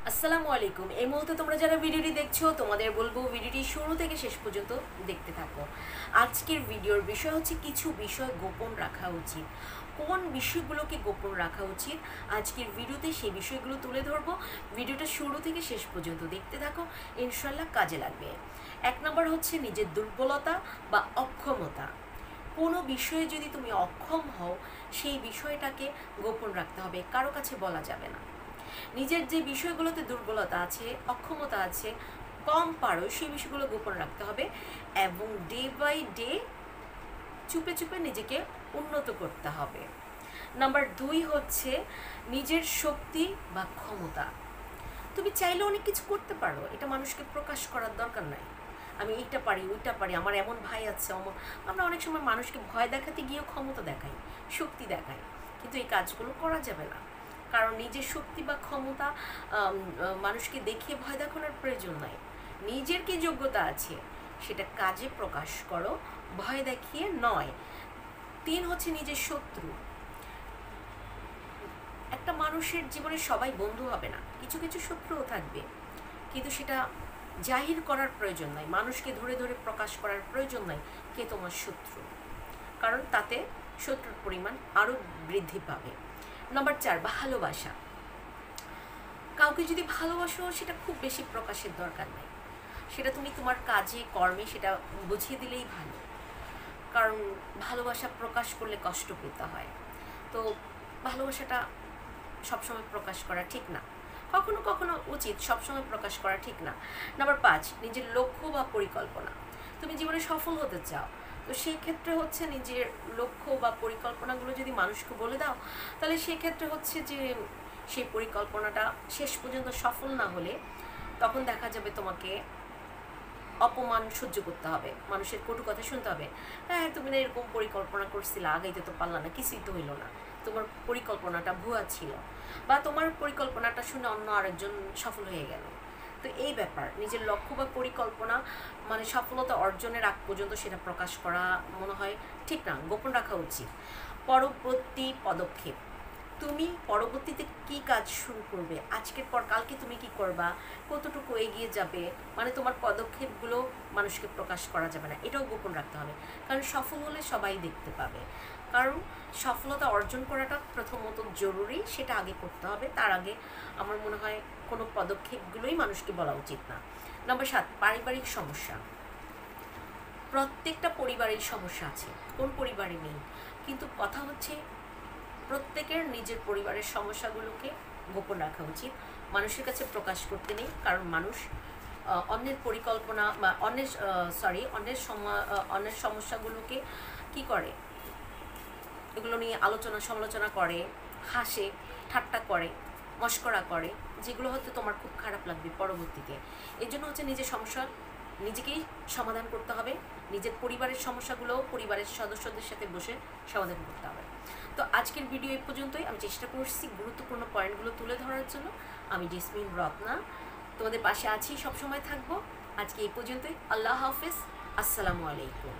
আসসালামু আলাইকুম। এই মুহূর্তে তোমরা যারা ভিডিওটি দেখছো তোমাদের বলবো ভিডিওটি শুরু থেকে শেষ পর্যন্ত দেখতে থাকো। আজকের ভিডিওর বিষয় হচ্ছে কিছু বিষয় গোপন রাখা উচিত। কোন বিষয়গুলোকে গোপন রাখা উচিত আজকের ভিডিওতে সেই বিষয়গুলো তুলে ধরবো। ভিডিওটা শুরু থেকে শেষ পর্যন্ত দেখতে থাকো, ইনশাল্লাহ কাজে লাগবে। 1 নম্বর হচ্ছে নিজের দুর্বলতা বা অক্ষমতা। কোনো বিষয়ে যদি তুমি অক্ষম হও সেই বিষয়টাকে গোপন রাখতে হবে, কারো কাছে বলা যাবে না। নিজের যে বিষয়গুলোতে দুর্বলতা আছে, অক্ষমতা আছে, কম পারো, সেই বিষয়গুলো গোপন রাখতে হবে এবং ডে বাই ডে চুপে চুপে নিজেকে উন্নত করতে হবে। নাম্বার 2 হচ্ছে নিজের শক্তি বা ক্ষমতা। তুমি চাইলে অনেক কিছু করতে পারো, এটা মানুষকে প্রকাশ করার দরকার নাই। আমি এইটা পারি, ওইটা পারি, আমার এমন ভাই আছে, আমরা অনেক সময় মানুষকে ভয় দেখাতে গিয়েও ক্ষমতা দেখাই, শক্তি দেখাই, কিন্তু এই কাজগুলো করা যাবে না। কারণ নিজের শক্তি বা ক্ষমতা মানুষকে দেখিয়ে ভয় দেখানোর প্রয়োজন নাই। নিজের কি যোগ্যতা আছে সেটা কাজে প্রকাশ করো, ভয় দেখিয়ে নয়। 3 হচ্ছে নিজের শত্রু। একটা মানুষের জীবনে সবাই বন্ধু হবে না, কিছু কিছু শত্রুও থাকবে, কিন্তু সেটা জাহির করার প্রয়োজন নাই, মানুষকে ধরে ধরে প্রকাশ করার প্রয়োজন নাই কে তোমার শত্রু, কারণ তাতে শত্রুর পরিমাণ আরও বৃদ্ধি পাবে। নাম্বার 4, ভালোবাসা। কাউকে যদি ভালোবাসো সেটা খুব বেশি প্রকাশের দরকার নেই, সেটা তুমি তোমার কাজে কর্মে সেটা বুঝিয়ে দিলেই ভালো। কারণ ভালোবাসা প্রকাশ করলে কষ্ট পেতে হয়, তো ভালোবাসাটা সবসময় প্রকাশ করা ঠিক না। কখনো কখনো উচিত, সবসময় প্রকাশ করা ঠিক না। নাম্বার 5, নিজের লক্ষ্য বা পরিকল্পনা। তুমি জীবনে সফল হতে চাও, তো সেই ক্ষেত্রে হচ্ছে নিজের লক্ষ্য বা পরিকল্পনাগুলো যদি মানুষকে বলে দাও, তাহলে সেক্ষেত্রে হচ্ছে যে সেই পরিকল্পনাটা শেষ পর্যন্ত সফল না হলে তখন দেখা যাবে তোমাকে অপমান সহ্য করতে হবে, মানুষের কটু কথা শুনতে হবে। হ্যাঁ, তুমি না এরকম পরিকল্পনা করছিলে, আগাইতে তো পারলা না, কিছুই তো হইলো না, তোমার পরিকল্পনাটা ভুয়া ছিল, বা তোমার পরিকল্পনাটা শুনে অন্য আরেকজন সফল হয়ে গেল। তো এই ব্যাপার, নিজের লক্ষ্য বা পরিকল্পনা মানে সফলতা অর্জনের আগ পর্যন্ত সেটা প্রকাশ করা মনে হয় ঠিক না, গোপন রাখা উচিত। পরবর্তী পদক্ষেপ, তুমি পরবর্তীতে কি কাজ শুরু করবে, আজকের পর কালকে তুমি কি করবা, কতটুকু এগিয়ে যাবে, মানে তোমার পদক্ষেপগুলো মানুষকে প্রকাশ করা যাবে না, এটাও গোপন রাখতে হবে। কারণ সফল হলে সবাই দেখতে পাবে, কারণ সফলতা অর্জন করাটা প্রথমত জরুরি, সেটা আগে করতে হবে, তার আগে আমার মনে হয় কোনো পদক্ষেপগুলোই মানুষকে বলা উচিত না। নাম্বার 7, পারিবারিক সমস্যা। প্রত্যেকটা পরিবারের সমস্যা আছে, কোন পরিবারে নেই, কিন্তু কথা হচ্ছে প্রত্যেকের নিজের পরিবারের সমস্যাগুলোকে গোপন রাখা উচিত, মানুষের কাছে প্রকাশ করতে নেই। কারণ মানুষ অন্যের পরিকল্পনা বা অন্যের সমস্যাগুলোকে কি করে, এগুলো নিয়ে আলোচনা সমালোচনা করে, হাসে, ঠাট্টা করে, মস্করা করে, যেগুলো হয়তো তোমার খুব খারাপ লাগবে পরবর্তীতে। এই জন্য হচ্ছে নিজের সমস্যা নিজেকেই সমাধান করতে হবে, নিজের পরিবারের সমস্যাগুলো পরিবারের সদস্যদের সাথে বসে সমাধান করতে হবে। তো আজকের ভিডিও এই পর্যন্তই। আমি চেষ্টা করছি গুরুত্বপূর্ণ পয়েন্টগুলো তুলে ধরার জন্য। আমি জেসমিন রত্না, তোমাদের পাশে আছি, সবসময় থাকবো। আজকে এই পর্যন্তই। আল্লাহ হাফেজ, আসসালামু আলাইকুম।